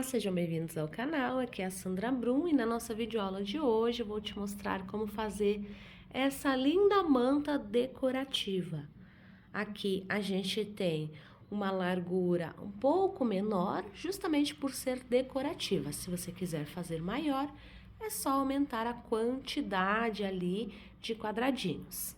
sejam bem-vindos ao canal, aqui é a Sandra Brum e na nossa videoaula de hoje eu vou te mostrar como fazer essa linda manta decorativa. Aqui a gente tem uma largura um pouco menor, justamente por ser decorativa. Se você quiser fazer maior, é só aumentar a quantidade ali de quadradinhos.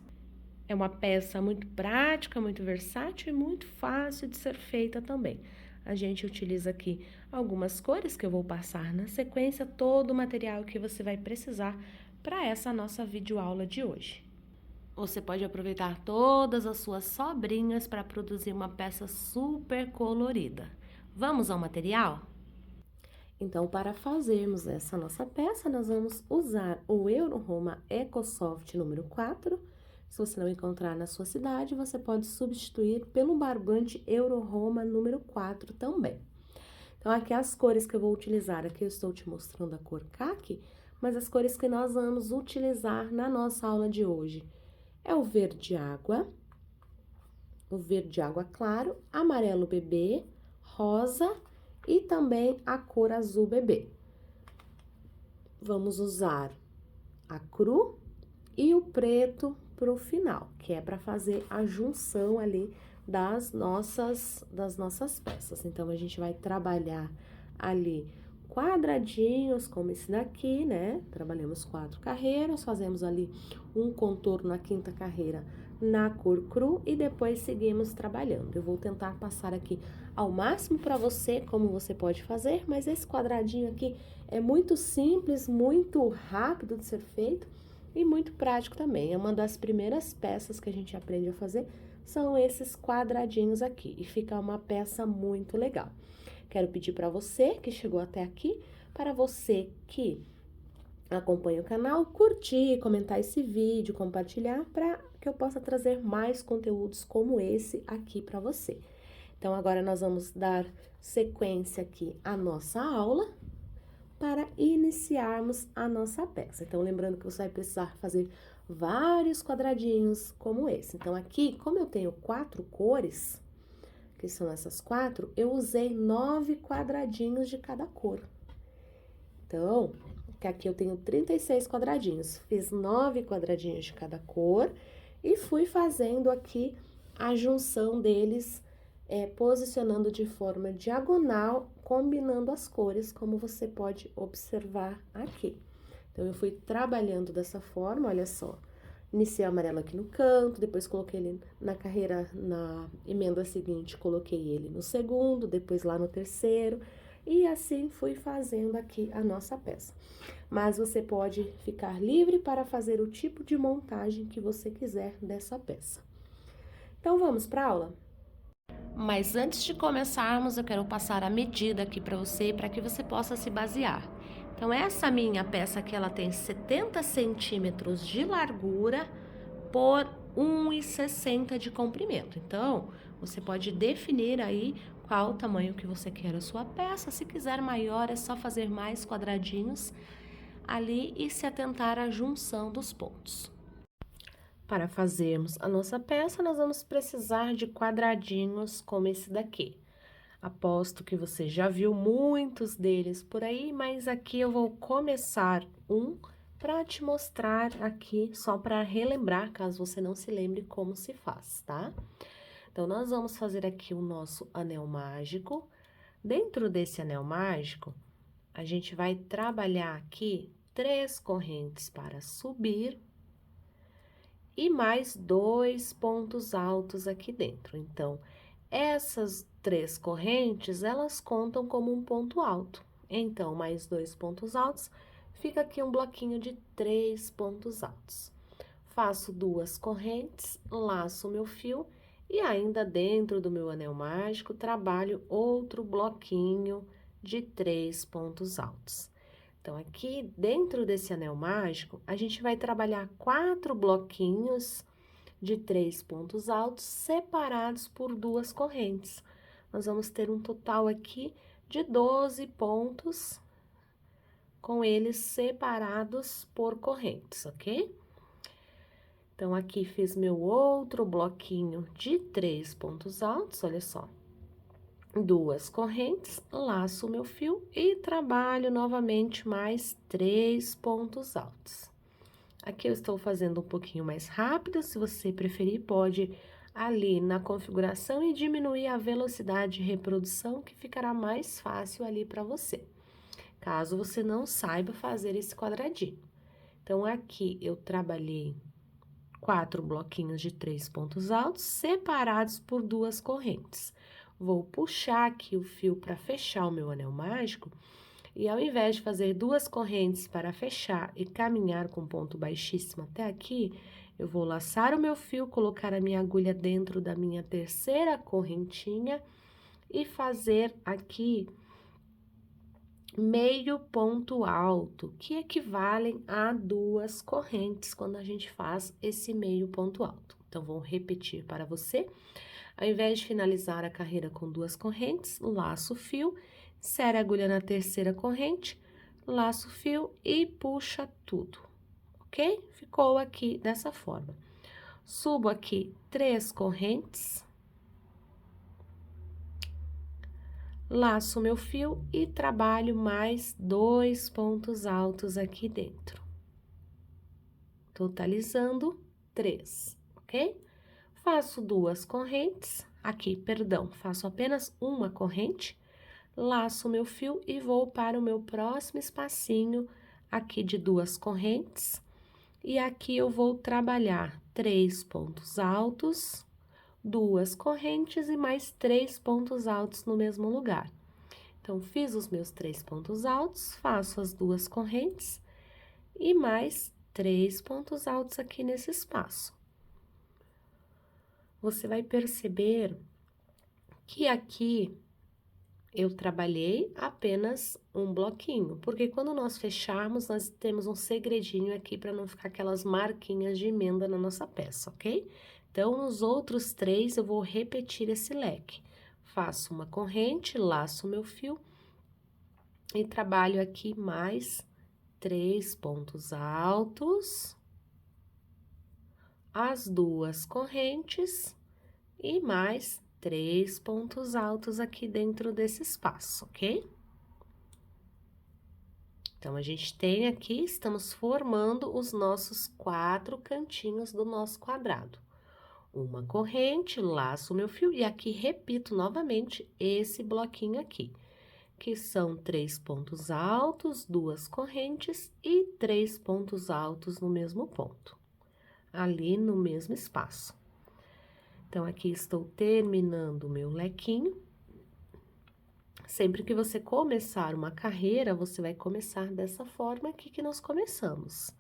É uma peça muito prática, muito versátil e muito fácil de ser feita também. A gente utiliza aqui algumas cores que eu vou passar na sequência, todo o material que você vai precisar para essa nossa videoaula de hoje. Você pode aproveitar todas as suas sobrinhas para produzir uma peça super colorida. Vamos ao material? Então, para fazermos essa nossa peça, nós vamos usar o Euro-Roma EcoSoft número 4. Se você não encontrar na sua cidade, você pode substituir pelo barbante Euro-Roma número 4 também. Então, aqui as cores que eu vou utilizar, aqui eu estou te mostrando a cor caqui, mas as cores que nós vamos utilizar na nossa aula de hoje é o verde água claro, amarelo bebê, rosa e também a cor azul bebê. Vamos usar a cru e o preto para o final, que é para fazer a junção ali das nossas peças. Então, a gente vai trabalhar ali quadradinhos, como esse daqui, né? Trabalhamos 4 carreiras, fazemos ali um contorno na 5ª carreira na cor cru e depois seguimos trabalhando. Eu vou tentar passar aqui ao máximo para você como você pode fazer, mas esse quadradinho aqui é muito simples, muito rápido de ser feito e muito prático também. É uma das primeiras peças que a gente aprende a fazer, são esses quadradinhos aqui, e fica uma peça muito legal. Quero pedir para você que chegou até aqui, para você que acompanha o canal, curtir, comentar esse vídeo, compartilhar, para que eu possa trazer mais conteúdos como esse aqui para você. Então, agora nós vamos dar sequência aqui à nossa aula para iniciarmos a nossa peça. Então, lembrando que você vai precisar fazer vários quadradinhos como esse. Então, aqui, como eu tenho 4 cores, que são essas 4, eu usei 9 quadradinhos de cada cor. Então, aqui eu tenho 36 quadradinhos, fiz 9 quadradinhos de cada cor e fui fazendo aqui a junção deles, posicionando de forma diagonal, combinando as cores, como você pode observar aqui. Então, eu fui trabalhando dessa forma, olha só. Iniciei o amarelo aqui no canto, depois coloquei ele na carreira, na emenda seguinte, coloquei ele no segundo, depois lá no terceiro, e assim fui fazendo aqui a nossa peça. Mas você pode ficar livre para fazer o tipo de montagem que você quiser dessa peça. Então, vamos para a aula? Mas antes de começarmos, eu quero passar a medida aqui para você, para que você possa se basear. Então, essa minha peça aqui, ela tem 70 centímetros de largura por 1,60 de comprimento. Então, você pode definir aí qual o tamanho que você quer a sua peça. Se quiser maior, é só fazer mais quadradinhos ali e se atentar à junção dos pontos. Para fazermos a nossa peça, nós vamos precisar de quadradinhos como esse daqui. Aposto que você já viu muitos deles por aí, mas aqui eu vou começar um para te mostrar aqui, só para relembrar, caso você não se lembre como se faz, tá? Então, nós vamos fazer aqui o nosso anel mágico. Dentro desse anel mágico, a gente vai trabalhar aqui 3 correntes para subir e mais 2 pontos altos aqui dentro. Então, essas 3 correntes, elas contam como um ponto alto. Então, mais 2 pontos altos, fica aqui um bloquinho de 3 pontos altos. Faço 2 correntes, laço o meu fio e ainda dentro do meu anel mágico, trabalho outro bloquinho de 3 pontos altos. Então, aqui dentro desse anel mágico, a gente vai trabalhar 4 bloquinhos de 3 pontos altos separados por 2 correntes. Nós vamos ter um total aqui de 12 pontos, com eles separados por correntes, ok? Então, aqui fiz meu outro bloquinho de 3 pontos altos, olha só. 2 correntes, laço o meu fio e trabalho novamente mais 3 pontos altos. Aqui eu estou fazendo um pouquinho mais rápido, se você preferir, pode ali na configuração e diminuir a velocidade de reprodução, que ficará mais fácil ali para você, caso você não saiba fazer esse quadradinho. Então, aqui eu trabalhei 4 bloquinhos de 3 pontos altos, separados por 2 correntes. Vou puxar aqui o fio para fechar o meu anel mágico, e ao invés de fazer 2 correntes para fechar e caminhar com ponto baixíssimo até aqui, eu vou laçar o meu fio, colocar a minha agulha dentro da minha terceira correntinha e fazer aqui meio ponto alto, que equivalem a 2 correntes quando a gente faz esse meio ponto alto. Então, vou repetir para você. Ao invés de finalizar a carreira com 2 correntes, laço o fio, insere a agulha na terceira corrente, laço o fio e puxa tudo, ok? Ficou aqui dessa forma. Subo aqui 3 correntes, laço o meu fio e trabalho mais 2 pontos altos aqui dentro, totalizando 3, ok? Faço 2 correntes, aqui, perdão, faço apenas uma corrente, laço o meu fio e vou para o meu próximo espacinho aqui de 2 correntes, e aqui eu vou trabalhar 3 pontos altos, 2 correntes e mais 3 pontos altos no mesmo lugar. Então, fiz os meus 3 pontos altos, faço as 2 correntes e mais 3 pontos altos aqui nesse espaço. Você vai perceber que aqui eu trabalhei apenas um bloquinho, porque quando nós fecharmos, nós temos um segredinho aqui para não ficar aquelas marquinhas de emenda na nossa peça, ok? Então, nos outros 3, eu vou repetir esse leque. Faço uma corrente, laço o meu fio e trabalho aqui mais 3 pontos altos, as 2 correntes e mais 3 pontos altos aqui dentro desse espaço, ok? Então, a gente tem aqui, estamos formando os nossos 4 cantinhos do nosso quadrado. Uma corrente, laço o meu fio e aqui repito novamente esse bloquinho aqui, que são 3 pontos altos, 2 correntes e 3 pontos altos no mesmo ponto, ali no mesmo espaço. Então, aqui estou terminando o meu lequinho. Sempre que você começar uma carreira, você vai começar dessa forma aqui que nós começamos.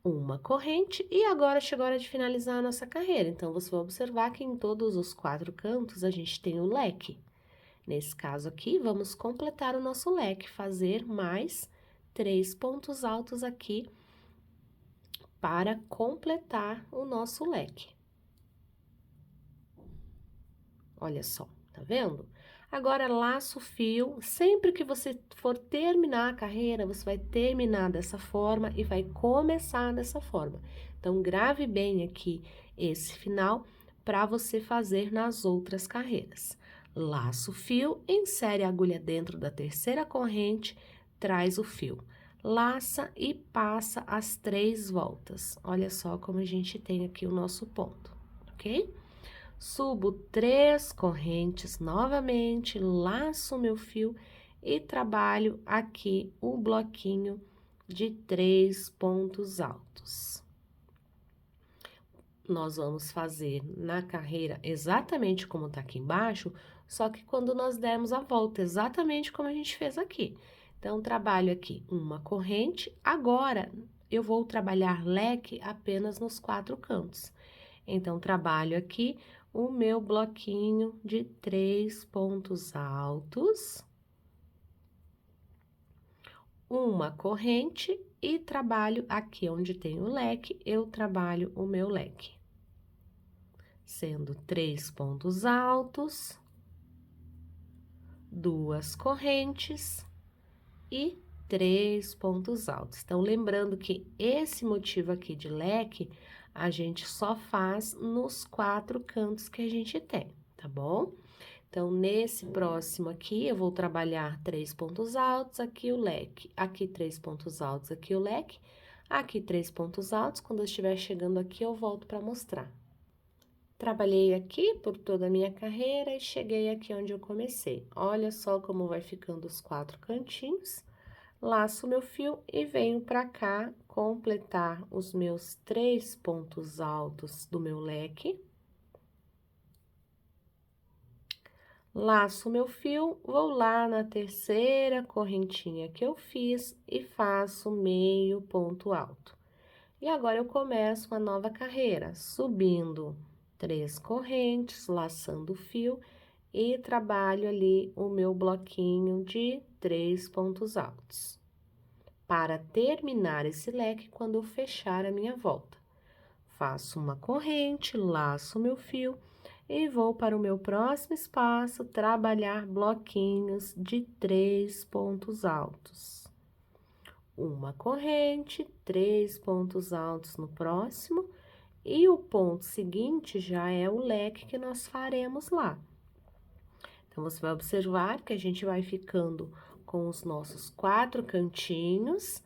Uma corrente, e agora chegou a hora de finalizar a nossa carreira. Então, você vai observar que em todos os 4 cantos a gente tem o leque. Nesse caso aqui, vamos completar o nosso leque, fazer mais 3 pontos altos aqui para completar o nosso leque. Olha só, tá vendo? Agora, laço o fio, sempre que você for terminar a carreira, você vai terminar dessa forma e vai começar dessa forma. Então, grave bem aqui esse final para você fazer nas outras carreiras. Laço o fio, insere a agulha dentro da terceira corrente, traz o fio. Laça e passa as 3 voltas. Olha só como a gente tem aqui o nosso ponto, ok? Subo 3 correntes novamente, laço o meu fio e trabalho aqui o bloquinho de 3 pontos altos. Nós vamos fazer na carreira exatamente como tá aqui embaixo, só que quando nós dermos a volta, exatamente como a gente fez aqui. Então, trabalho aqui uma corrente, agora eu vou trabalhar leque apenas nos 4 cantos. Então, trabalho aqui o meu bloquinho de 3 pontos altos, uma corrente e trabalho aqui onde tem o leque, eu trabalho o meu leque. Sendo 3 pontos altos, 2 correntes e 3 pontos altos. Então, lembrando que esse motivo aqui de leque, a gente só faz nos 4 cantos que a gente tem, tá bom? Então, nesse próximo aqui, eu vou trabalhar 3 pontos altos, aqui o leque, aqui 3 pontos altos, aqui o leque, aqui 3 pontos altos. Quando eu estiver chegando aqui, eu volto para mostrar. Trabalhei aqui por toda a minha carreira e cheguei aqui onde eu comecei. Olha só como vai ficando os 4 cantinhos. Laço meu fio e venho pra cá completar os meus 3 pontos altos do meu leque. Laço meu fio, vou lá na terceira correntinha que eu fiz e faço meio ponto alto. E agora eu começo uma nova carreira, subindo 3 correntes, laçando o fio e trabalho ali o meu bloquinho de 3 pontos altos. Para terminar esse leque, quando eu fechar a minha volta, faço uma corrente, laço meu fio e vou para o meu próximo espaço trabalhar bloquinhos de 3 pontos altos. Uma corrente, 3 pontos altos no próximo, e o ponto seguinte já é o leque que nós faremos lá. Então, você vai observar que a gente vai ficando com os nossos 4 cantinhos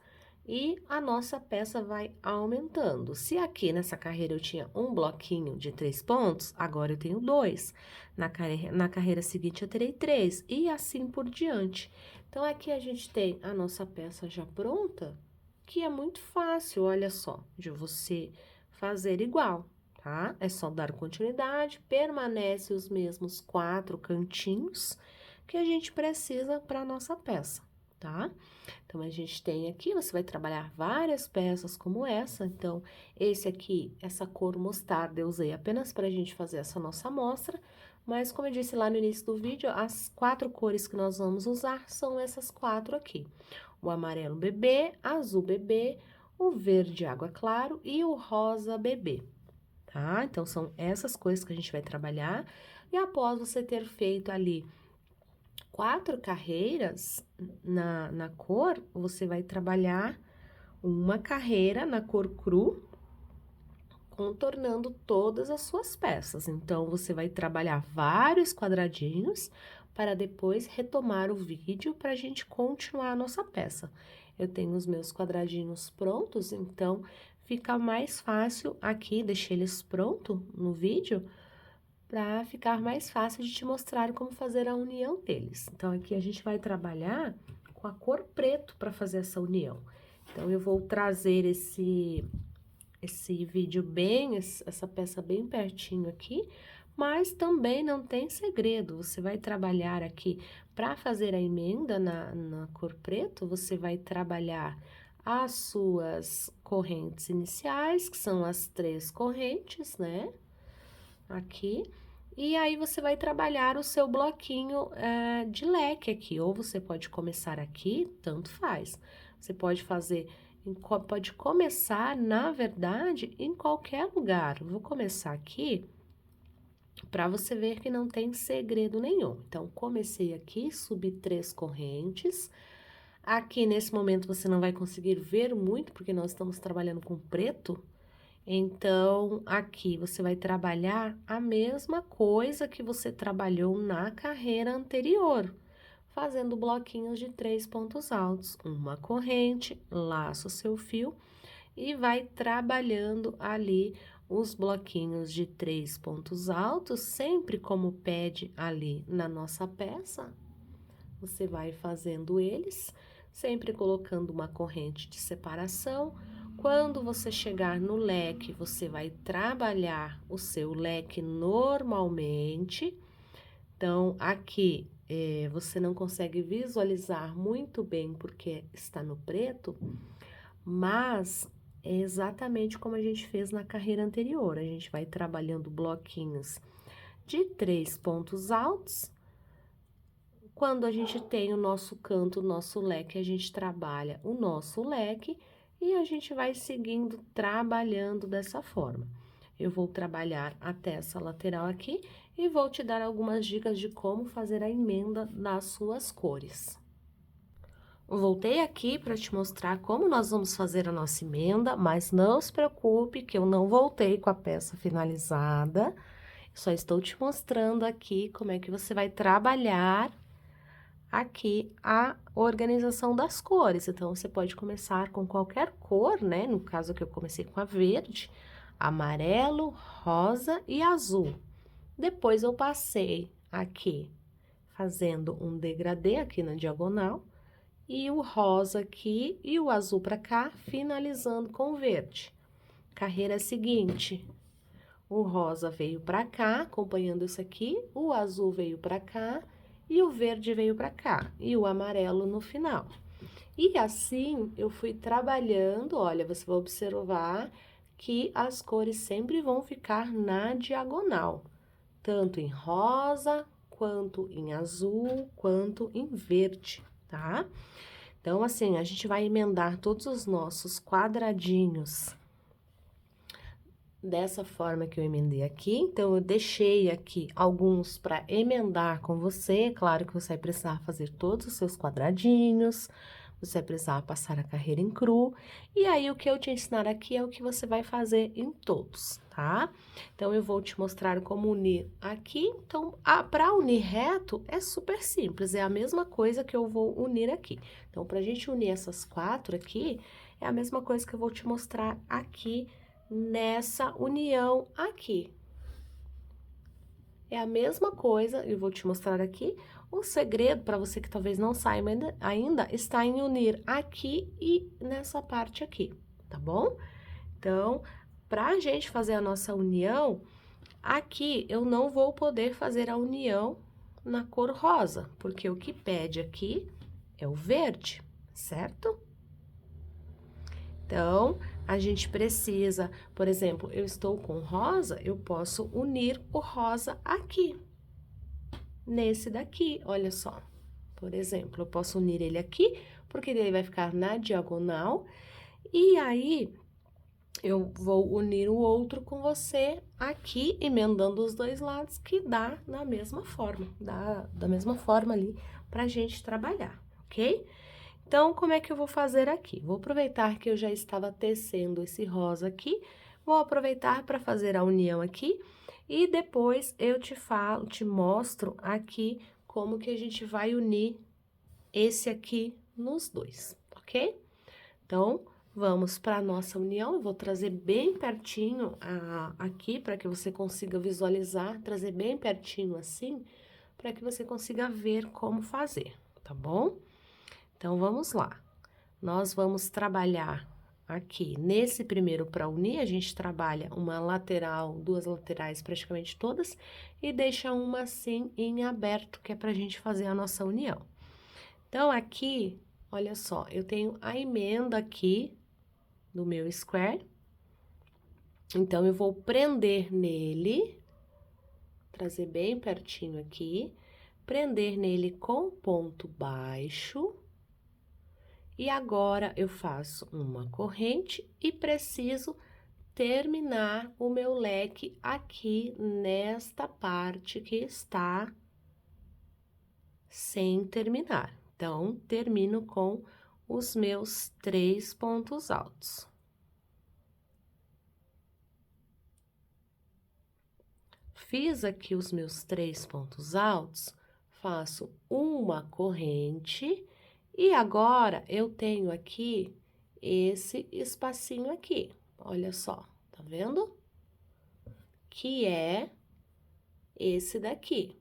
e a nossa peça vai aumentando. Se aqui nessa carreira eu tinha um bloquinho de 3 pontos, agora eu tenho 2. Na carreira seguinte eu terei 3 e assim por diante. Então, aqui a gente tem a nossa peça já pronta, que é muito fácil, olha só, de você fazer igual. Tá? É só dar continuidade, permanece os mesmos 4 cantinhos que a gente precisa para a nossa peça, tá? Então, a gente tem aqui, você vai trabalhar várias peças como essa. Então, esse aqui, essa cor mostarda, eu usei apenas para a gente fazer essa nossa amostra, mas como eu disse lá no início do vídeo, as 4 cores que nós vamos usar são essas 4 aqui. O amarelo bebê, azul bebê, o verde água claro e o rosa bebê. Tá? Então, são essas coisas que a gente vai trabalhar. E após você ter feito ali 4 carreiras na cor, você vai trabalhar uma carreira na cor cru, contornando todas as suas peças. Então, você vai trabalhar vários quadradinhos para depois retomar o vídeo para a gente continuar a nossa peça. Eu tenho os meus quadradinhos prontos, então fica mais fácil aqui, deixei eles prontos no vídeo, para ficar mais fácil de te mostrar como fazer a união deles. Então, aqui a gente vai trabalhar com a cor preto para fazer essa união. Então, eu vou trazer esse vídeo bem, essa peça bem pertinho aqui, mas também não tem segredo, você vai trabalhar aqui, para fazer a emenda na cor preto, você vai trabalhar as suas correntes iniciais, que são as 3 correntes, né? Aqui. E aí, você vai trabalhar o seu bloquinho de leque aqui. Ou você pode começar aqui, tanto faz. Você pode fazer, pode começar, na verdade, em qualquer lugar. Vou começar aqui, para você ver que não tem segredo nenhum. Então, comecei aqui, subi 3 correntes. Aqui, nesse momento, você não vai conseguir ver muito, porque nós estamos trabalhando com preto. Então, aqui você vai trabalhar a mesma coisa que você trabalhou na carreira anterior, fazendo bloquinhos de 3 pontos altos, uma corrente, laça o seu fio e vai trabalhando ali os bloquinhos de 3 pontos altos, sempre como pede ali na nossa peça. Você vai fazendo eles, sempre colocando uma corrente de separação. Quando você chegar no leque, você vai trabalhar o seu leque normalmente. Então, aqui, você não consegue visualizar muito bem porque está no preto, mas é exatamente como a gente fez na carreira anterior. A gente vai trabalhando bloquinhos de 3 pontos altos. Quando a gente tem o nosso canto, o nosso leque, a gente trabalha o nosso leque e a gente vai seguindo, trabalhando dessa forma. Eu vou trabalhar até essa lateral aqui e vou te dar algumas dicas de como fazer a emenda nas suas cores. Voltei aqui para te mostrar como nós vamos fazer a nossa emenda, mas não se preocupe que eu não voltei com a peça finalizada. Só estou te mostrando aqui como é que você vai trabalhar aqui a organização das cores. Então, você pode começar com qualquer cor, né? No caso que eu comecei com a verde, amarelo, rosa e azul. Depois, eu passei aqui fazendo um degradê aqui na diagonal, e o rosa aqui e o azul para cá, finalizando com o verde. Carreira seguinte, o rosa veio para cá, acompanhando isso aqui, o azul veio para cá e o verde veio para cá, e o amarelo no final. E assim, eu fui trabalhando, olha, você vai observar que as cores sempre vão ficar na diagonal, tanto em rosa, quanto em azul, quanto em verde, tá? Então, assim, a gente vai emendar todos os nossos quadradinhos dessa forma que eu emendei aqui. Então, eu deixei aqui alguns para emendar com você. Claro que você vai precisar fazer todos os seus quadradinhos, você vai precisar passar a carreira em cru. E aí, o que eu te ensinar aqui é o que você vai fazer em todos, tá? Então, eu vou te mostrar como unir aqui. Então, para unir reto, é super simples, é a mesma coisa que eu vou unir aqui. Então, pra gente unir essas 4 aqui, é a mesma coisa que eu vou te mostrar aqui nessa união aqui. É a mesma coisa, eu vou te mostrar aqui. O segredo, para você que talvez não saiba ainda, está em unir aqui e nessa parte aqui, tá bom? Então, pra gente fazer a nossa união, aqui eu não vou poder fazer a união na cor rosa, porque o que pede aqui é o verde, certo? Então, a gente precisa, por exemplo, eu estou com rosa, eu posso unir o rosa aqui, nesse daqui, olha só. Por exemplo, eu posso unir ele aqui, porque ele vai ficar na diagonal, e aí eu vou unir o outro com você aqui, emendando os dois lados, que dá na mesma forma, dá da mesma forma ali pra gente trabalhar, ok? Então, como é que eu vou fazer aqui? Vou aproveitar que eu já estava tecendo esse rosa aqui, vou aproveitar para fazer a união aqui, e depois eu te mostro aqui como que a gente vai unir esse aqui nos dois, ok? Então, vamos para a nossa união, eu vou trazer bem pertinho aqui, para que você consiga visualizar, trazer bem pertinho assim, para que você consiga ver como fazer, tá bom? Então, vamos lá. Nós vamos trabalhar aqui, nesse primeiro para unir, a gente trabalha uma lateral, 2 laterais praticamente todas, e deixa uma assim em aberto, que é pra gente fazer a nossa união. Então, aqui, olha só, eu tenho a emenda aqui do meu square, então, eu vou prender nele, trazer bem pertinho aqui, prender nele com ponto baixo. E agora, eu faço uma corrente e preciso terminar o meu leque aqui nesta parte que está sem terminar. Então, termino com os meus 3 pontos altos. Fiz aqui os meus 3 pontos altos, faço uma corrente. E agora, eu tenho aqui esse espacinho aqui, olha só, tá vendo? Que é esse daqui.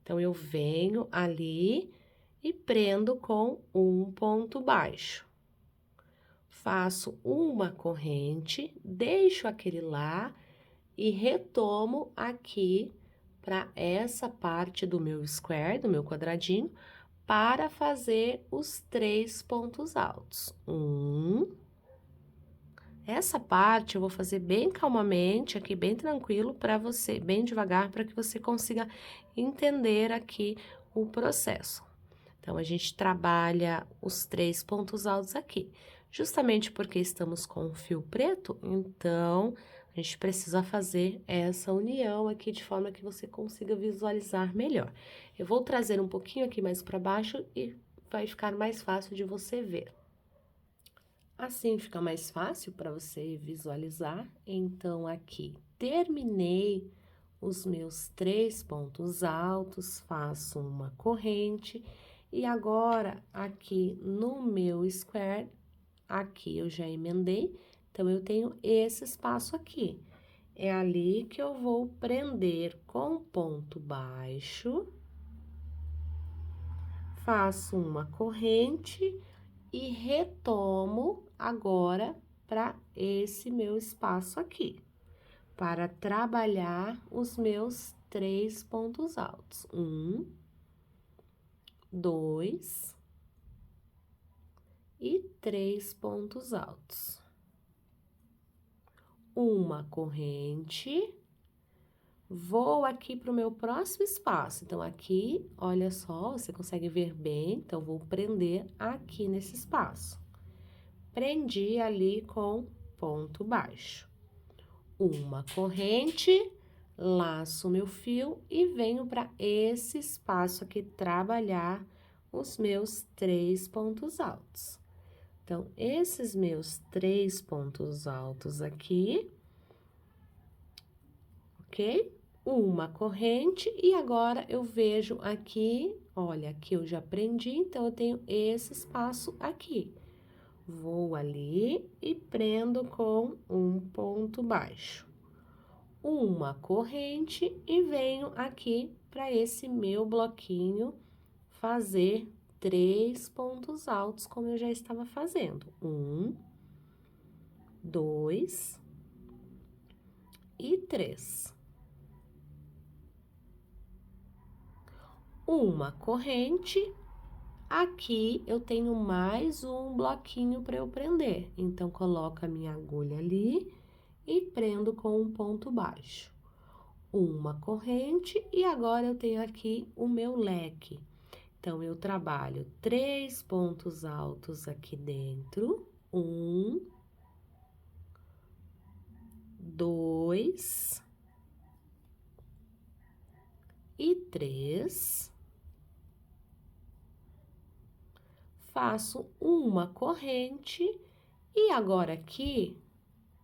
Então, eu venho ali e prendo com um ponto baixo. Faço uma corrente, deixo aquele lá e retomo aqui para essa parte do meu square, do meu quadradinho, para fazer os 3 pontos altos. Essa parte eu vou fazer bem calmamente, aqui bem tranquilo para você, bem devagar, para que você consiga entender aqui o processo. Então, a gente trabalha os 3 pontos altos aqui. Justamente porque estamos com o fio preto, então, a gente precisa fazer essa união aqui de forma que você consiga visualizar melhor. Eu vou trazer um pouquinho aqui mais para baixo e vai ficar mais fácil de você ver. Assim fica mais fácil para você visualizar. Então, aqui, terminei os meus 3 pontos altos, faço uma corrente. E agora, aqui no meu square, aqui eu já emendei, então, eu tenho esse espaço aqui. É ali que eu vou prender com ponto baixo, faço uma corrente e retomo agora para esse meu espaço aqui, para trabalhar os meus 3 pontos altos. 1, 2 e 3 pontos altos. Uma corrente, vou aqui para o meu próximo espaço. Então, aqui, olha só, você consegue ver bem, então, vou prender aqui nesse espaço. Prendi ali com ponto baixo. Uma corrente, laço meu fio e venho para esse espaço aqui trabalhar os meus 3 pontos altos. Então, esses meus 3 pontos altos aqui, ok? Uma corrente e agora eu vejo aqui, olha, aqui eu já prendi, então eu tenho esse espaço aqui. Vou ali e prendo com um ponto baixo. Uma corrente e venho aqui para esse meu bloquinho fazer 3 pontos altos, como eu já estava fazendo. 1, 2 e 3. Uma corrente, aqui eu tenho mais um bloquinho para eu prender. Então, coloco a minha agulha ali e prendo com um ponto baixo. Uma corrente e agora eu tenho aqui o meu leque. Então, eu trabalho 3 pontos altos aqui dentro. 1, 2 e 3. Faço uma corrente e agora aqui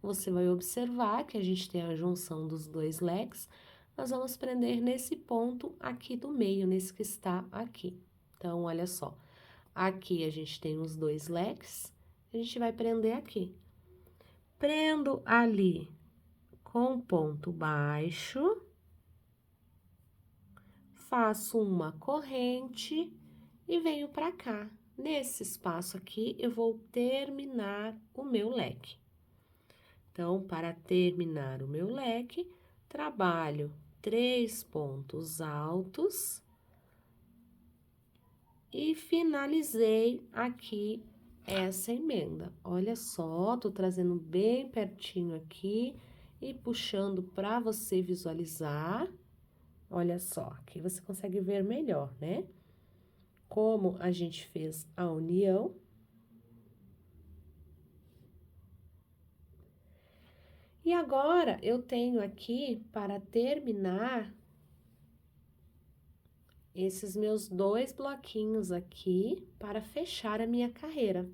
você vai observar que a gente tem a junção dos 2 leques. Nós vamos prender nesse ponto aqui do meio, nesse que está aqui. Então, olha só, aqui a gente tem os 2 leques, a gente vai prender aqui. Prendo ali com ponto baixo, faço uma corrente e venho para cá. Nesse espaço aqui, eu vou terminar o meu leque. Então, para terminar o meu leque, trabalho 3 pontos altos e finalizei aqui essa emenda. Olha só, tô trazendo bem pertinho aqui e puxando para você visualizar. Olha só, aqui você consegue ver melhor, né? Como a gente fez a união. E agora, eu tenho aqui, para terminar, esses meus 2 bloquinhos aqui, para fechar a minha carreira.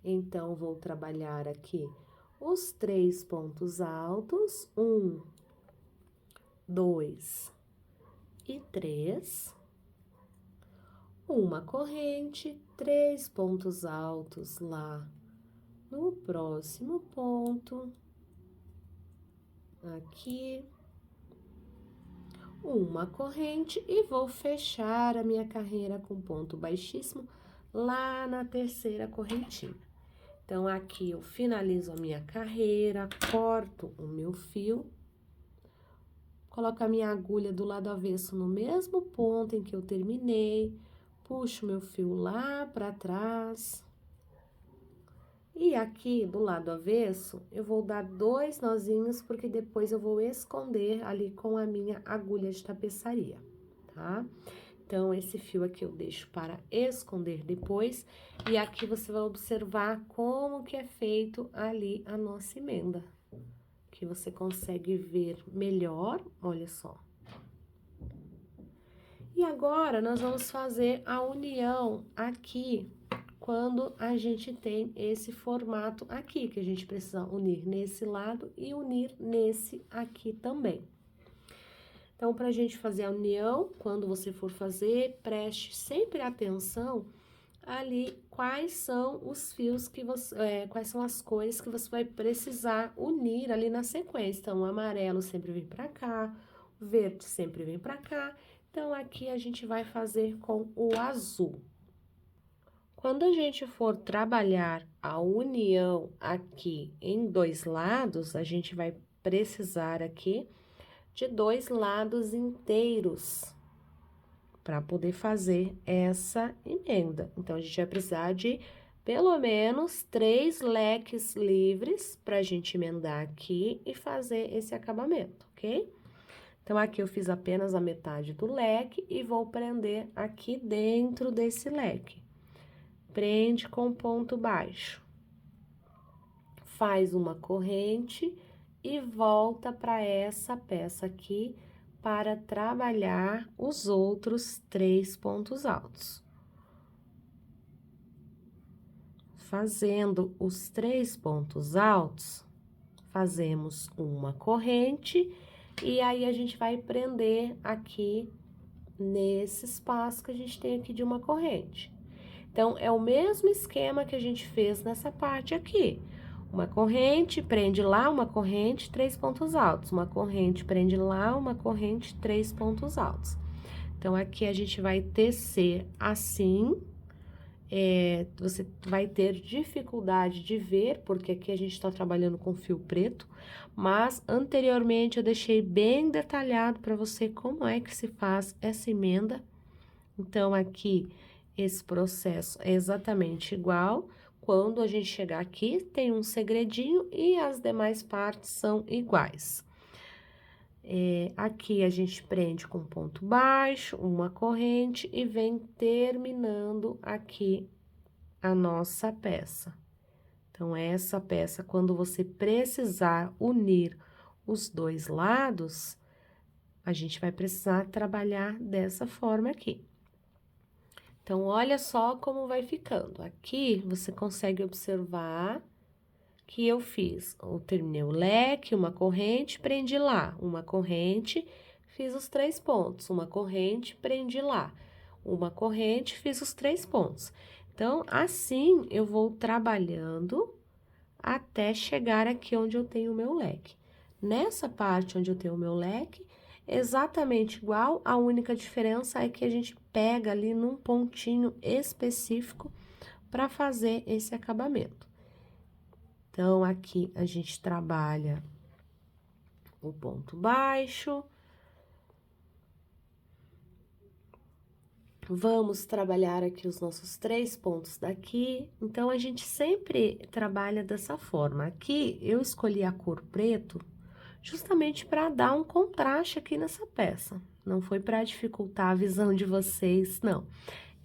Então, vou trabalhar aqui os 3 pontos altos, 1, 2 e 3. Uma corrente, 3 pontos altos lá no próximo ponto. Aqui, uma corrente e vou fechar a minha carreira com ponto baixíssimo lá na terceira correntinha. Então, aqui eu finalizo a minha carreira, corto o meu fio, coloco a minha agulha do lado avesso no mesmo ponto em que eu terminei, puxo meu fio lá para trás. E aqui do lado avesso, eu vou dar 2 nozinhos, porque depois eu vou esconder ali com a minha agulha de tapeçaria, tá? Então, esse fio aqui eu deixo para esconder depois, e aqui você vai observar como que é feito ali a nossa emenda, que você consegue ver melhor, olha só. E agora, nós vamos fazer a união aqui quando a gente tem esse formato aqui, que a gente precisa unir nesse lado e unir nesse aqui também. Então, para a gente fazer a união, quando você for fazer, preste sempre atenção ali quais são os fios que você, quais são as cores que você vai precisar unir ali na sequência. Então, o amarelo sempre vem para cá, o verde sempre vem para cá. Então, aqui a gente vai fazer com o azul. Quando a gente for trabalhar a união aqui em dois lados, a gente vai precisar aqui de 2 lados inteiros para poder fazer essa emenda. Então, a gente vai precisar de pelo menos 3 leques livres para a gente emendar aqui e fazer esse acabamento, ok? Então, aqui eu fiz apenas a metade do leque e vou prender aqui dentro desse leque. Prende com ponto baixo. Faz uma corrente e volta para essa peça aqui para trabalhar os outros 3 pontos altos. Fazendo os 3 pontos altos, fazemos uma corrente e aí a gente vai prender aqui nesse espaço que a gente tem aqui de uma corrente. Então, é o mesmo esquema que a gente fez nessa parte aqui. Uma corrente, prende lá, uma corrente, 3 pontos altos. Uma corrente, prende lá, uma corrente, 3 pontos altos. Então, aqui a gente vai tecer assim. Você vai ter dificuldade de ver, porque aqui a gente tá trabalhando com fio preto. Mas, anteriormente, eu deixei bem detalhado para você como é que se faz essa emenda. Então, aqui, esse processo é exatamente igual. Quando a gente chegar aqui, tem um segredinho e as demais partes são iguais. Aqui a gente prende com ponto baixo, uma corrente e vem terminando aqui a nossa peça. Então, essa peça, quando você precisar unir os dois lados, a gente vai precisar trabalhar dessa forma aqui. Então, olha só como vai ficando. Aqui, você consegue observar que eu terminei o leque, uma corrente, prendi lá. Uma corrente, fiz os 3 pontos. Uma corrente, prendi lá. Uma corrente, fiz os 3 pontos. Então, assim, eu vou trabalhando até chegar aqui onde eu tenho o meu leque. Nessa parte onde eu tenho o meu leque, exatamente igual, a única diferença é que a gente pega ali num pontinho específico para fazer esse acabamento. Então, aqui a gente trabalha o ponto baixo. Vamos trabalhar aqui os nossos 3 pontos daqui. Então, a gente sempre trabalha dessa forma. Aqui, eu escolhi a cor preto justamente para dar um contraste aqui nessa peça. Não foi para dificultar a visão de vocês, não.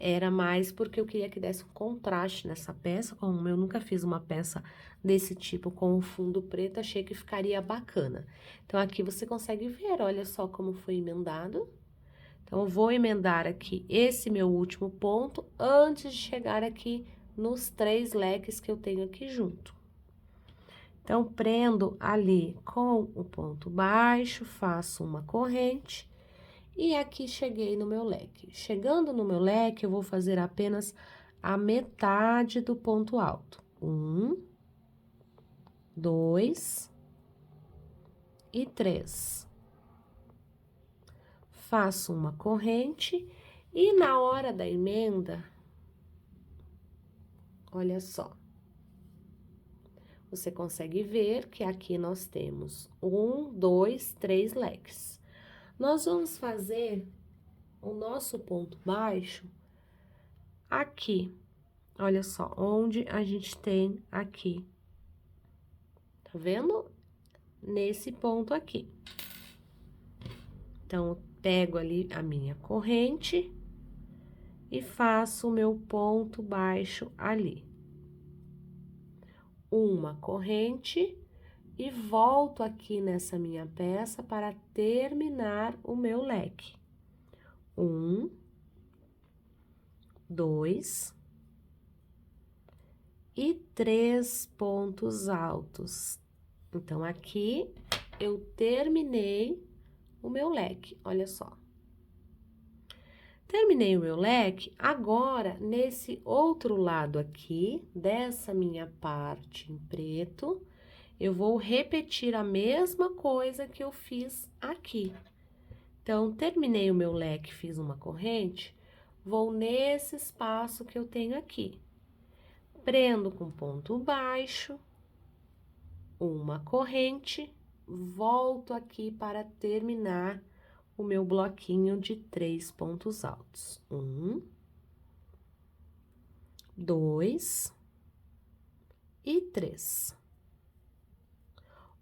Era mais porque eu queria que desse um contraste nessa peça. Como eu nunca fiz uma peça desse tipo com o fundo preto, achei que ficaria bacana. Então, aqui você consegue ver, olha só como foi emendado. Então, eu vou emendar aqui esse meu último ponto antes de chegar aqui nos 3 leques que eu tenho aqui junto. Então, prendo ali com o ponto baixo, faço uma corrente e aqui cheguei no meu leque. Chegando no meu leque, eu vou fazer apenas a metade do ponto alto. 1, 2 e 3. Faço uma corrente e na hora da emenda, olha só. Você consegue ver que aqui nós temos 1, 2, 3 leques. Nós vamos fazer o nosso ponto baixo aqui. Olha só, onde a gente tem aqui. Tá vendo? Nesse ponto aqui. Então, eu pego ali a minha corrente e faço o meu ponto baixo ali. Uma corrente e volto aqui nessa minha peça para terminar o meu leque. 1, 2 e 3 pontos altos. Então, aqui eu terminei o meu leque, olha só. Terminei o meu leque, agora, nesse outro lado aqui, dessa minha parte em preto, eu vou repetir a mesma coisa que eu fiz aqui. Então, terminei o meu leque, fiz uma corrente, vou nesse espaço que eu tenho aqui. Prendo com ponto baixo, uma corrente, volto aqui para terminar o meu bloquinho de 3 pontos altos. 1, 2 e 3.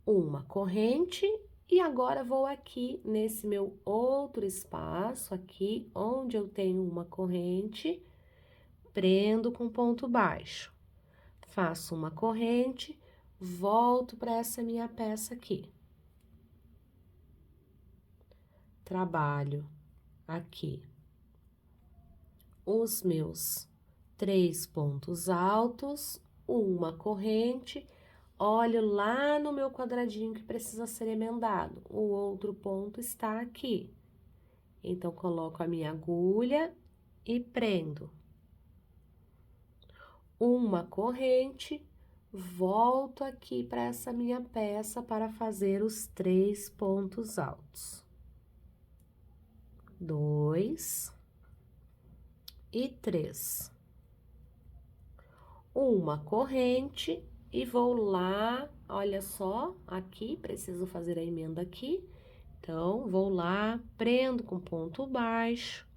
Uma corrente, e agora vou aqui nesse meu outro espaço, aqui onde eu tenho uma corrente, prendo com ponto baixo. Faço uma corrente, volto para essa minha peça aqui. Trabalho aqui os meus 3 pontos altos, uma corrente, olho lá no meu quadradinho que precisa ser emendado. O outro ponto está aqui. Então, coloco a minha agulha e prendo. Uma corrente, volto aqui para essa minha peça para fazer os 3 pontos altos. 2 e 3. Uma corrente e vou lá, olha só, aqui, preciso fazer a emenda aqui. Então, vou lá, prendo com ponto baixo,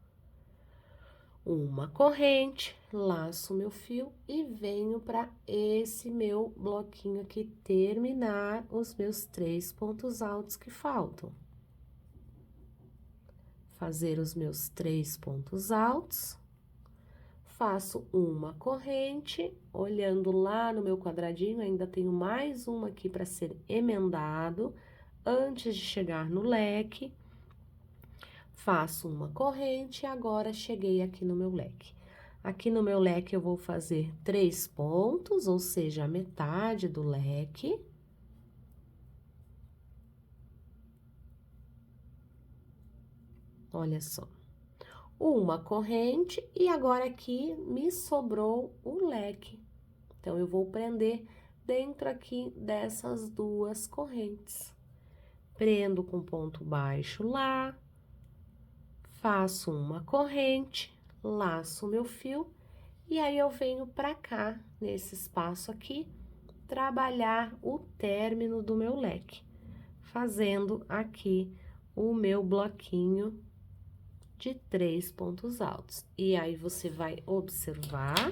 uma corrente, laço meu fio e venho para esse meu bloquinho aqui terminar os meus 3 pontos altos que faltam. Fazer os meus 3 pontos altos, faço uma corrente, olhando lá no meu quadradinho, ainda tenho mais uma aqui para ser emendado, antes de chegar no leque, faço uma corrente e agora cheguei aqui no meu leque. Aqui no meu leque eu vou fazer 3 pontos, ou seja, a metade do leque. Olha só. Uma corrente e agora aqui me sobrou o leque. Então, eu vou prender dentro aqui dessas 2 correntes. Prendo com ponto baixo lá, faço uma corrente, laço meu fio e aí eu venho pra cá, nesse espaço aqui, trabalhar o término do meu leque, fazendo aqui o meu bloquinho de 3 pontos altos. E aí, você vai observar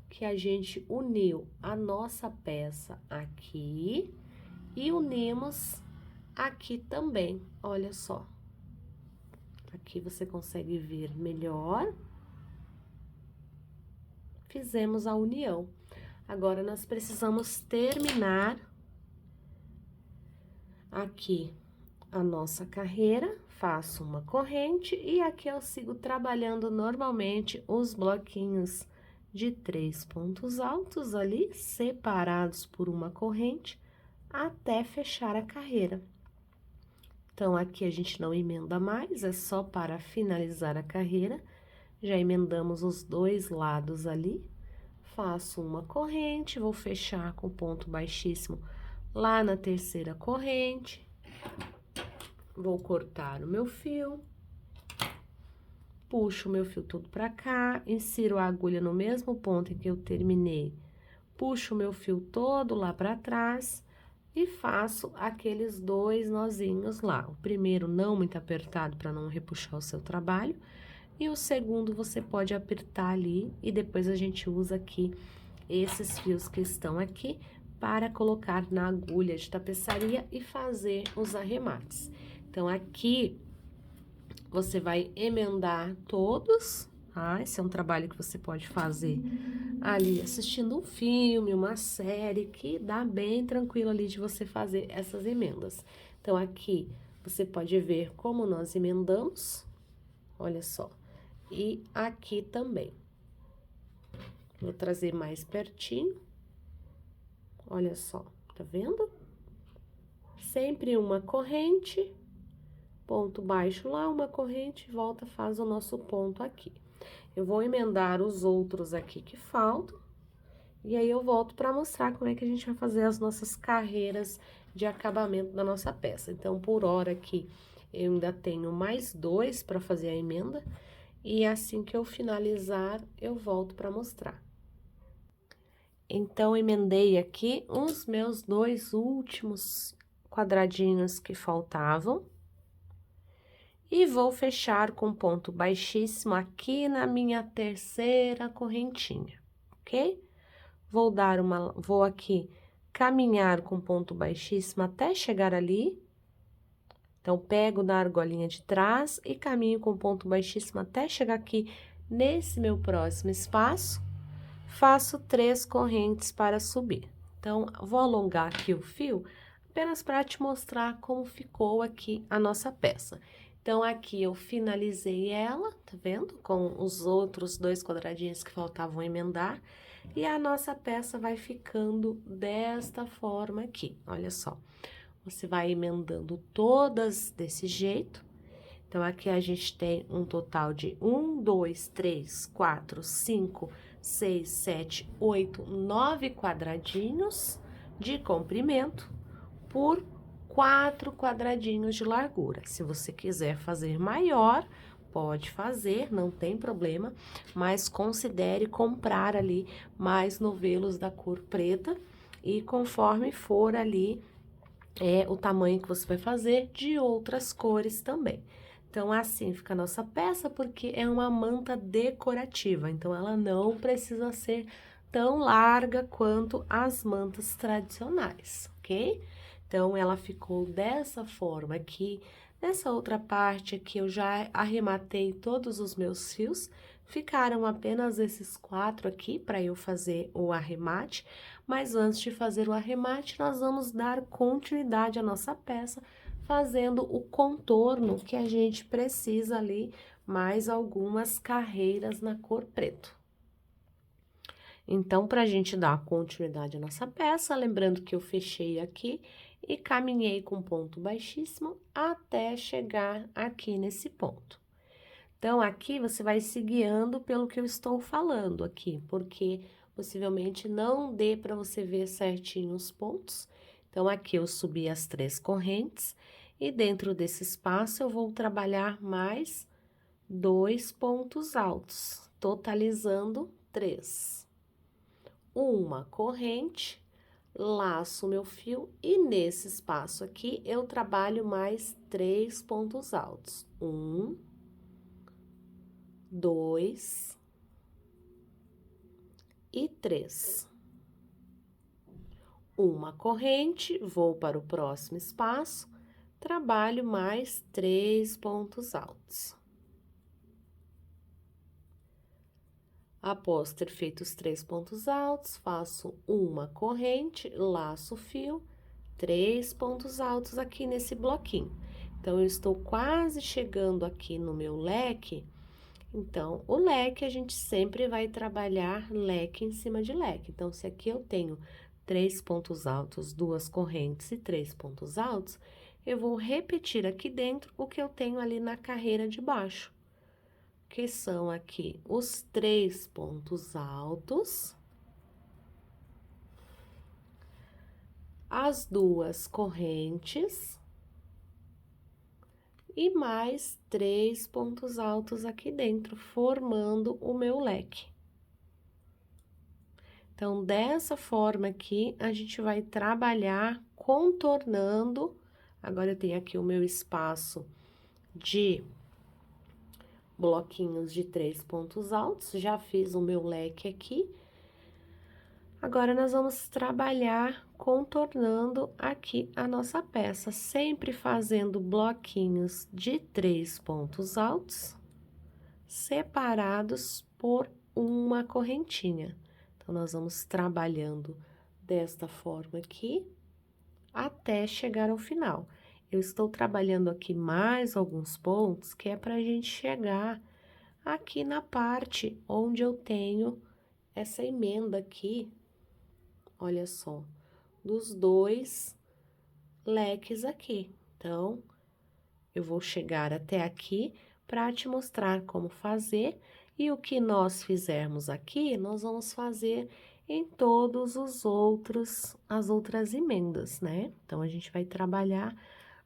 que a gente uniu a nossa peça aqui e unimos aqui também, olha só. Aqui você consegue ver melhor. Fizemos a união. Agora, nós precisamos terminar aqui a nossa carreira, faço uma corrente e aqui eu sigo trabalhando normalmente os bloquinhos de 3 pontos altos ali, separados por uma corrente, até fechar a carreira. Então, aqui a gente não emenda mais, é só para finalizar a carreira. Já emendamos os 2 lados ali, faço uma corrente, vou fechar com ponto baixíssimo lá na terceira corrente. Vou cortar o meu fio, puxo o meu fio todo pra cá, insiro a agulha no mesmo ponto em que eu terminei, puxo o meu fio todo lá pra trás e faço aqueles 2 nozinhos lá. O primeiro não muito apertado para não repuxar o seu trabalho, e o segundo você pode apertar ali e depois a gente usa aqui esses fios que estão aqui para colocar na agulha de tapeçaria e fazer os arremates. Então, aqui, você vai emendar todos, tá? Esse é um trabalho que você pode fazer ali assistindo um filme, uma série, que dá bem tranquilo ali de você fazer essas emendas. Então, aqui, você pode ver como nós emendamos, olha só, e aqui também. Vou trazer mais pertinho. olha só, tá vendo? Sempre uma corrente, ponto baixo lá, uma corrente, volta, faz o nosso ponto aqui. Eu vou emendar os outros aqui que faltam, e aí eu volto para mostrar como é que a gente vai fazer as nossas carreiras de acabamento da nossa peça. Então, por hora aqui, eu ainda tenho mais 2 para fazer a emenda, e assim que eu finalizar, eu volto para mostrar. Então, emendei aqui os meus 2 últimos quadradinhos que faltavam. E vou fechar com ponto baixíssimo aqui na minha terceira correntinha, ok? Vou aqui caminhar com ponto baixíssimo até chegar ali. Então, pego na argolinha de trás e caminho com ponto baixíssimo até chegar aqui nesse meu próximo espaço. Faço 3 correntes para subir. Então, vou alongar aqui o fio apenas para te mostrar como ficou aqui a nossa peça. Então, aqui eu finalizei ela, tá vendo? Com os outros 2 quadradinhos que faltavam emendar. E a nossa peça vai ficando desta forma aqui, olha só. Você vai emendando todas desse jeito. Então, aqui a gente tem um total de 1, 2, 3, 4, 5, 6, 7, 8, 9 quadradinhos de comprimento por 4 quadradinhos de largura. Se você quiser fazer maior, pode fazer, não tem problema, mas considere comprar ali mais novelos da cor preta e conforme for ali o tamanho que você vai fazer de outras cores também. Então, assim fica a nossa peça, porque é uma manta decorativa, então ela não precisa ser tão larga quanto as mantas tradicionais, ok? Então, ela ficou dessa forma aqui. Nessa outra parte aqui, eu já arrematei todos os meus fios, ficaram apenas esses 4 aqui para eu fazer o arremate, mas antes de fazer o arremate, nós vamos dar continuidade à nossa peça, fazendo o contorno que a gente precisa ali, mais algumas carreiras na cor preto. Então, para a gente dar continuidade à nossa peça, lembrando que eu fechei aqui e caminhei com ponto baixíssimo até chegar aqui nesse ponto. Então, aqui você vai se guiando pelo que eu estou falando aqui, porque possivelmente não dê para você ver certinho os pontos. Então, aqui eu subi as 3 correntes e dentro desse espaço eu vou trabalhar mais 2 pontos altos, totalizando 3. Uma corrente, laço meu fio e nesse espaço aqui eu trabalho mais 3 pontos altos. 1, 2 e 3. Uma corrente, vou para o próximo espaço, trabalho mais 3 pontos altos. Após ter feito os 3 pontos altos, faço uma corrente, laço o fio, 3 pontos altos aqui nesse bloquinho. Então, eu estou quase chegando aqui no meu leque. Então, o leque, a gente sempre vai trabalhar leque em cima de leque. Então, se aqui eu tenho 3 pontos altos, 2 correntes e 3 pontos altos, eu vou repetir aqui dentro o que eu tenho ali na carreira de baixo, que são aqui os 3 pontos altos, as 2 correntes e mais 3 pontos altos aqui dentro, formando o meu leque. Então, dessa forma aqui, a gente vai trabalhar contornando. Agora, eu tenho aqui o meu espaço de bloquinhos de 3 pontos altos, já fiz o meu leque aqui. Agora, nós vamos trabalhar contornando aqui a nossa peça, sempre fazendo bloquinhos de 3 pontos altos, separados por uma correntinha. Então, nós vamos trabalhando desta forma aqui, até chegar ao final. Eu estou trabalhando aqui mais alguns pontos, que é para a gente chegar aqui na parte onde eu tenho essa emenda aqui, olha só, dos dois leques aqui. Então, eu vou chegar até aqui para te mostrar como fazer, e o que nós fizermos aqui, nós vamos fazer em todos as outras emendas, né? Então, a gente vai trabalhar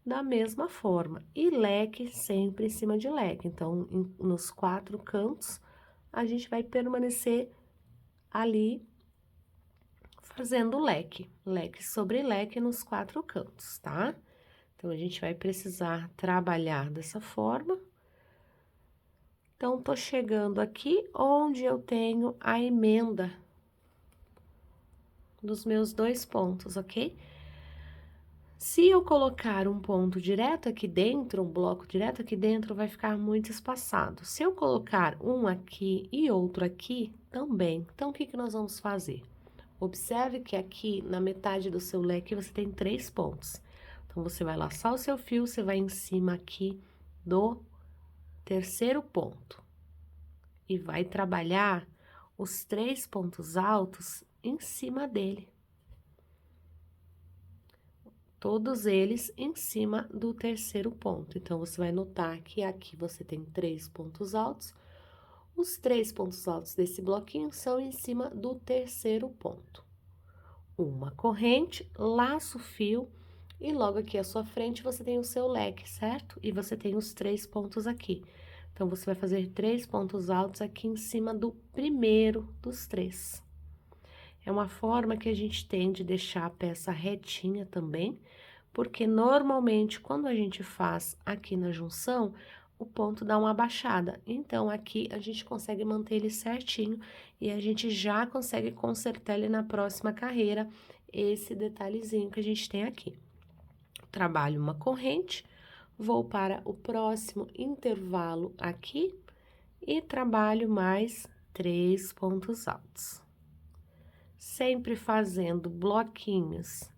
da mesma forma, e leque sempre em cima de leque. Então, nos 4 cantos, a gente vai permanecer ali fazendo leque sobre leque nos 4 cantos, tá? Então, a gente vai precisar trabalhar dessa forma. Então, tô chegando aqui onde eu tenho a emenda dos meus 2 pontos, ok? Se eu colocar um ponto direto aqui dentro, um bloco direto aqui dentro, vai ficar muito espaçado. Se eu colocar um aqui e outro aqui, também. Então, o que que nós vamos fazer? Observe que aqui, na metade do seu leque, você tem 3 pontos. Então, você vai laçar o seu fio, você vai em cima aqui do terceiro ponto. E vai trabalhar os 3 pontos altos em cima dele. Todos eles em cima do terceiro ponto. Então, você vai notar que aqui você tem 3 pontos altos. Os 3 pontos altos desse bloquinho são em cima do terceiro ponto. Uma corrente, laço o fio, e logo aqui à sua frente você tem o seu leque, certo? E você tem os 3 pontos aqui. Então, você vai fazer 3 pontos altos aqui em cima do primeiro dos 3. É uma forma que a gente tem de deixar a peça retinha também, porque normalmente quando a gente faz aqui na junção, o ponto dá uma baixada. Então, aqui a gente consegue manter ele certinho e a gente já consegue consertar ele na próxima carreira, esse detalhezinho que a gente tem aqui. Trabalho uma corrente, vou para o próximo intervalo aqui e trabalho mais 3 pontos altos. Sempre fazendo bloquinhos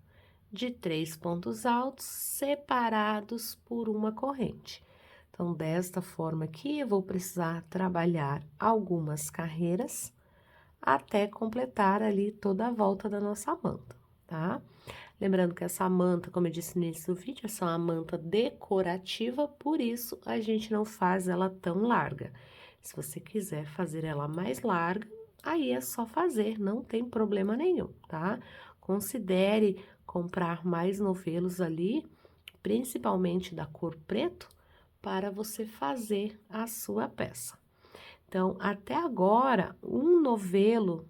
de 3 pontos altos separados por uma corrente. Então, desta forma aqui, eu vou precisar trabalhar algumas carreiras até completar ali toda a volta da nossa manta, tá? Lembrando que essa manta, como eu disse no início do vídeo, é uma manta decorativa, por isso a gente não faz ela tão larga. Se você quiser fazer ela mais larga, aí é só fazer, não tem problema nenhum, tá? Considere comprar mais novelos ali, principalmente da cor preto, para você fazer a sua peça. Então, até agora, um novelo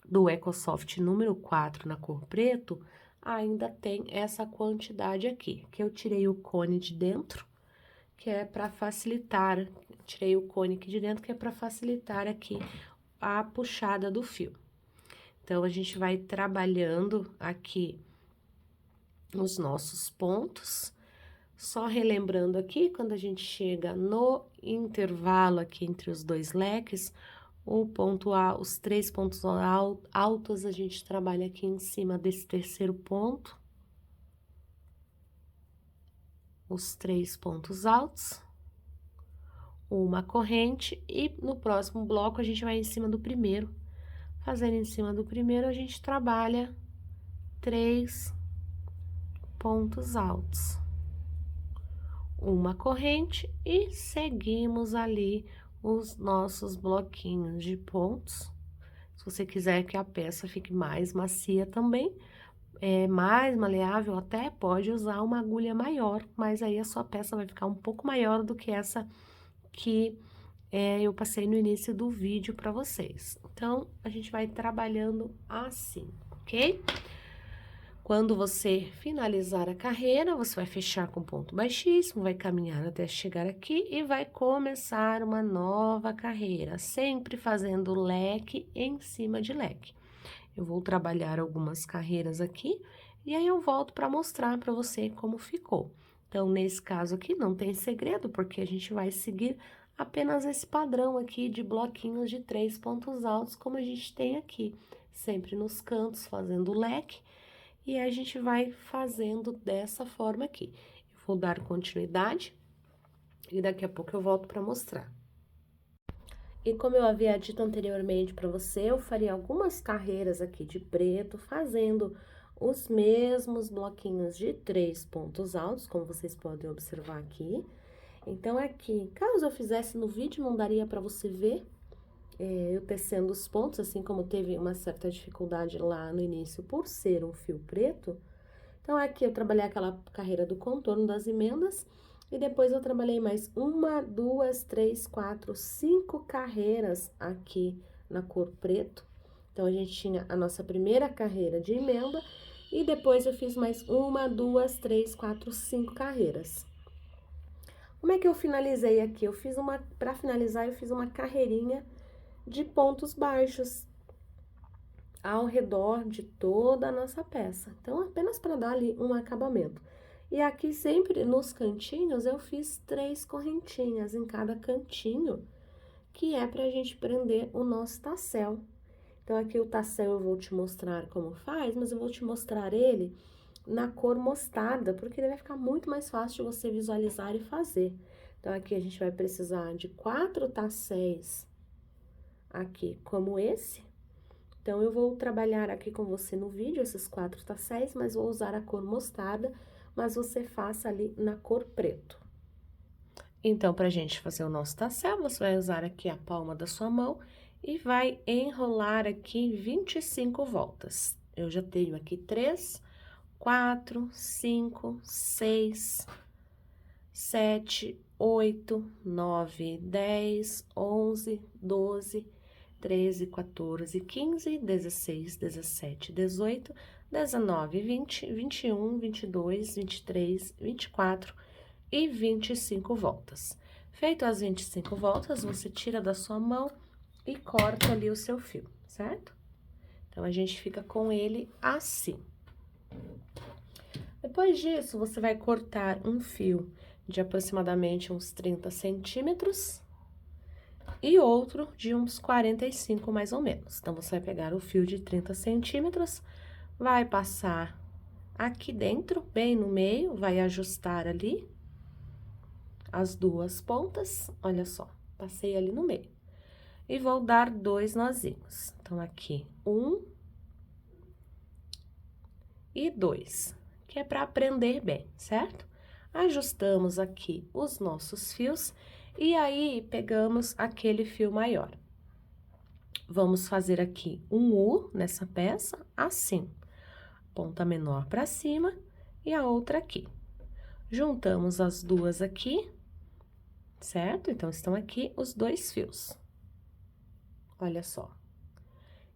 do EcoSoft número 4 na cor preto, ainda tem essa quantidade aqui, que eu tirei o cone de dentro, que é para facilitar, tirei o cone aqui de dentro, que é para facilitar aqui a puxada do fio. Então, a gente vai trabalhando aqui os nossos pontos, só relembrando aqui, quando a gente chega no intervalo aqui entre os 2 leques, o ponto A, os 3 pontos altos, a gente trabalha aqui em cima desse terceiro ponto. Os 3 pontos altos, uma corrente, e no próximo bloco a gente vai em cima do primeiro. Fazendo em cima do primeiro, a gente trabalha 3 pontos altos. Uma corrente e seguimos ali os nossos bloquinhos de pontos. Se você quiser que a peça fique mais macia também, mais maleável, até pode usar uma agulha maior, mas aí a sua peça vai ficar um pouco maior do que essa que eu passei no início do vídeo para vocês. Então, a gente vai trabalhando assim, ok? Quando você finalizar a carreira, você vai fechar com ponto baixíssimo, vai caminhar até chegar aqui e vai começar uma nova carreira, sempre fazendo leque em cima de leque. Eu vou trabalhar algumas carreiras aqui e aí eu volto para mostrar para você como ficou. Então, nesse caso aqui, não tem segredo, porque a gente vai seguir apenas esse padrão aqui de bloquinhos de 3 pontos altos, como a gente tem aqui, sempre nos cantos, fazendo leque. E a gente vai fazendo dessa forma aqui. Eu vou dar continuidade e daqui a pouco eu volto para mostrar. E como eu havia dito anteriormente para você, eu faria algumas carreiras aqui de preto, fazendo os mesmos bloquinhos de 3 pontos altos, como vocês podem observar aqui. Então, aqui, caso eu fizesse no vídeo, não daria para você ver eu tecendo os pontos, assim como teve uma certa dificuldade lá no início por ser um fio preto. Então, aqui eu trabalhei aquela carreira do contorno das emendas e depois eu trabalhei mais 1, 2, 3, 4, 5 carreiras aqui na cor preto. Então, a gente tinha a nossa primeira carreira de emenda e depois eu fiz mais 1, 2, 3, 4, 5 carreiras. Como é que eu finalizei aqui? Para finalizar, eu fiz uma carreirinha de pontos baixos ao redor de toda a nossa peça. Então, apenas para dar ali um acabamento. E aqui sempre nos cantinhos eu fiz 3 correntinhas em cada cantinho, que é pra gente prender o nosso tassel. Então, aqui o tassel eu vou te mostrar como faz, mas eu vou te mostrar ele na cor mostarda, porque ele vai ficar muito mais fácil de você visualizar e fazer. Então, aqui a gente vai precisar de 4 tasséis aqui, como esse. Então, eu vou trabalhar aqui com você no vídeo esses 4 tasséis, mas vou usar a cor mostarda, mas você faça ali na cor preto. Então, pra gente fazer o nosso tassel, você vai usar aqui a palma da sua mão e vai enrolar aqui 25 voltas. Eu já tenho aqui 3, 4, 5, 6, 7, 8, 9, 10, 11, 12, 13, 14, 15, 16, 17, 18, 19, 20, 21, 22, 23, 24 e 25 voltas. Feito as 25 voltas, você tira da sua mão e corta ali o seu fio, certo? Então, a gente fica com ele assim. Depois disso, você vai cortar um fio de aproximadamente uns 30 centímetros e outro de uns 45 mais ou menos. Então, você vai pegar o fio de 30 centímetros, vai passar aqui dentro, bem no meio, vai ajustar ali as duas pontas, olha só, passei ali no meio. E vou dar 2 nozinhos. Então, aqui, 1 e 2, que é para prender bem, certo? Ajustamos aqui os nossos fios e aí pegamos aquele fio maior. Vamos fazer aqui um U nessa peça, assim, ponta menor para cima e a outra aqui. Juntamos as duas aqui, certo? Então, estão aqui os 2 fios. Olha só.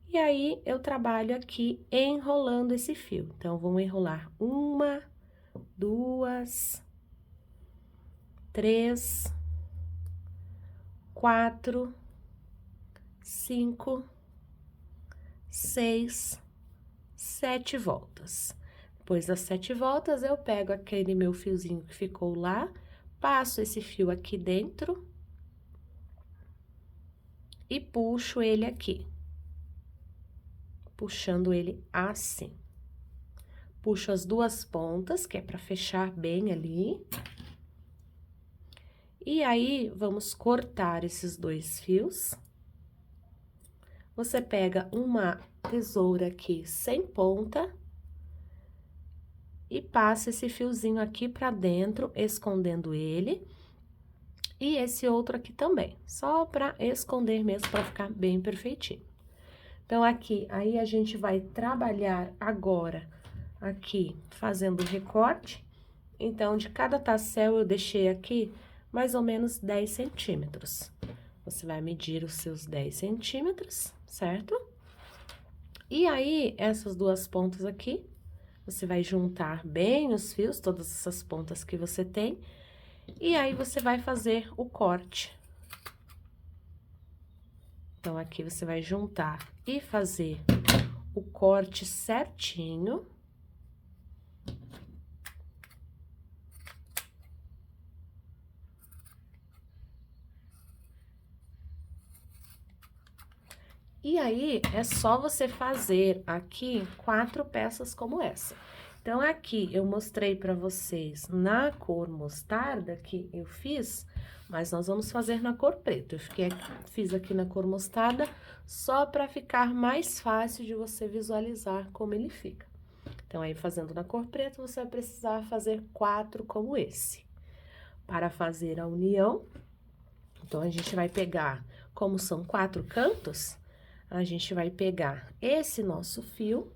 E aí, eu trabalho aqui enrolando esse fio. Então, vamos enrolar 1, 2, 3, 4, 5, 6, 7 voltas. Depois das 7 voltas, eu pego aquele meu fiozinho que ficou lá, passo esse fio aqui dentro e puxo ele aqui. Puxando ele assim. Puxo as duas pontas, que é para fechar bem ali. E aí, vamos cortar esses 2 fios. Você pega uma tesoura aqui sem ponta e passa esse fiozinho aqui pra dentro, escondendo ele. E esse outro aqui também, só pra esconder mesmo, pra ficar bem perfeitinho. Então, aqui, aí a gente vai trabalhar agora aqui, fazendo o recorte. Então, de cada tassel, eu deixei aqui mais ou menos 10 centímetros. Você vai medir os seus 10 centímetros, certo? E aí, essas duas pontas aqui, você vai juntar bem os fios, todas essas pontas que você tem, e aí você vai fazer o corte. Então, aqui você vai juntar e fazer o corte certinho. E aí, é só você fazer aqui 4 peças como essa. Então, aqui eu mostrei pra vocês na cor mostarda que eu fiz, mas nós vamos fazer na cor preta. Eu fiz aqui na cor mostarda só pra ficar mais fácil de você visualizar como ele fica. Então, aí, fazendo na cor preta, você vai precisar fazer 4 como esse. Para fazer a união, então, a gente vai pegar, como são 4 cantos, a gente vai pegar esse nosso fio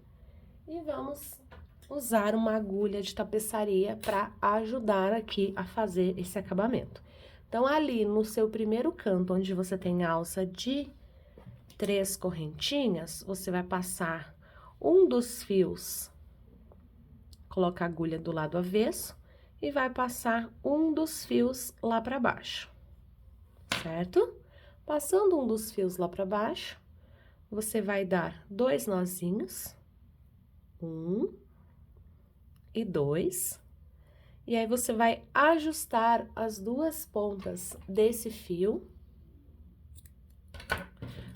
e vamos usar uma agulha de tapeçaria para ajudar aqui a fazer esse acabamento. Então, ali no seu primeiro canto, onde você tem alça de 3 correntinhas, você vai passar um dos fios, coloca a agulha do lado avesso e vai passar um dos fios lá para baixo, certo? Passando um dos fios lá para baixo, você vai dar 2 nozinhos, 1 e 2, e aí você vai ajustar as 2 pontas desse fio,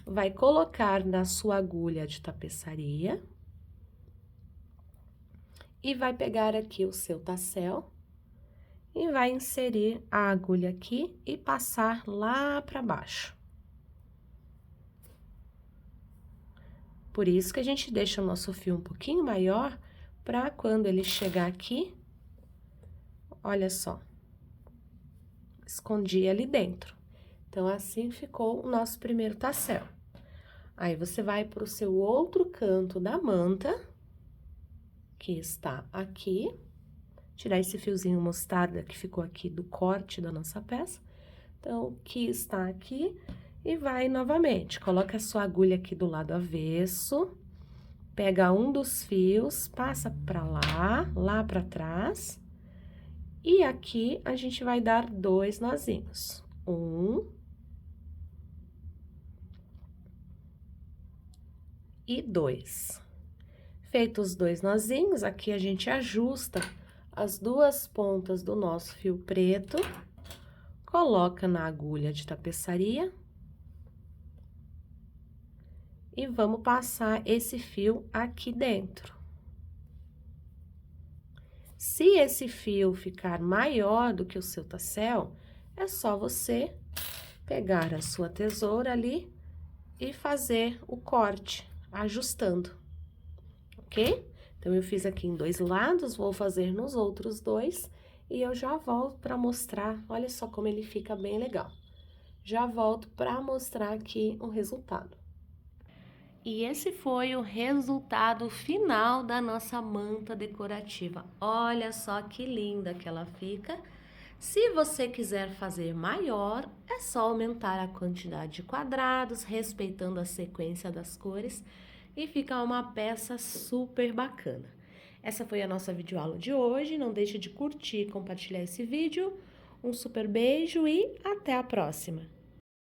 vai colocar na sua agulha de tapeçaria e vai pegar aqui o seu tassel e vai inserir a agulha aqui e passar lá para baixo. Por isso que a gente deixa o nosso fio um pouquinho maior, para quando ele chegar aqui, olha só, escondi ali dentro. Então, assim ficou o nosso primeiro tassel. Aí, você vai para o seu outro canto da manta, que está aqui, tirar esse fiozinho mostarda que ficou aqui do corte da nossa peça. Então, que está aqui, e vai novamente, coloca a sua agulha aqui do lado avesso, pega um dos fios, passa para lá para trás, e aqui a gente vai dar 2 nozinhos. 1 e 2. Feitos os 2 nozinhos, aqui a gente ajusta as 2 pontas do nosso fio preto, coloca na agulha de tapeçaria e vamos passar esse fio aqui dentro. Se esse fio ficar maior do que o seu tassel, é só você pegar a sua tesoura ali e fazer o corte, ajustando, ok? Então, eu fiz aqui em 2 lados, vou fazer nos outros 2 e eu já volto para mostrar, olha só como ele fica bem legal. Já volto para mostrar aqui o resultado. E esse foi o resultado final da nossa manta decorativa. Olha só que linda que ela fica. Se você quiser fazer maior, é só aumentar a quantidade de quadrados, respeitando a sequência das cores, e fica uma peça super bacana. Essa foi a nossa videoaula de hoje. Não deixe de curtir e compartilhar esse vídeo. Um super beijo e até a próxima!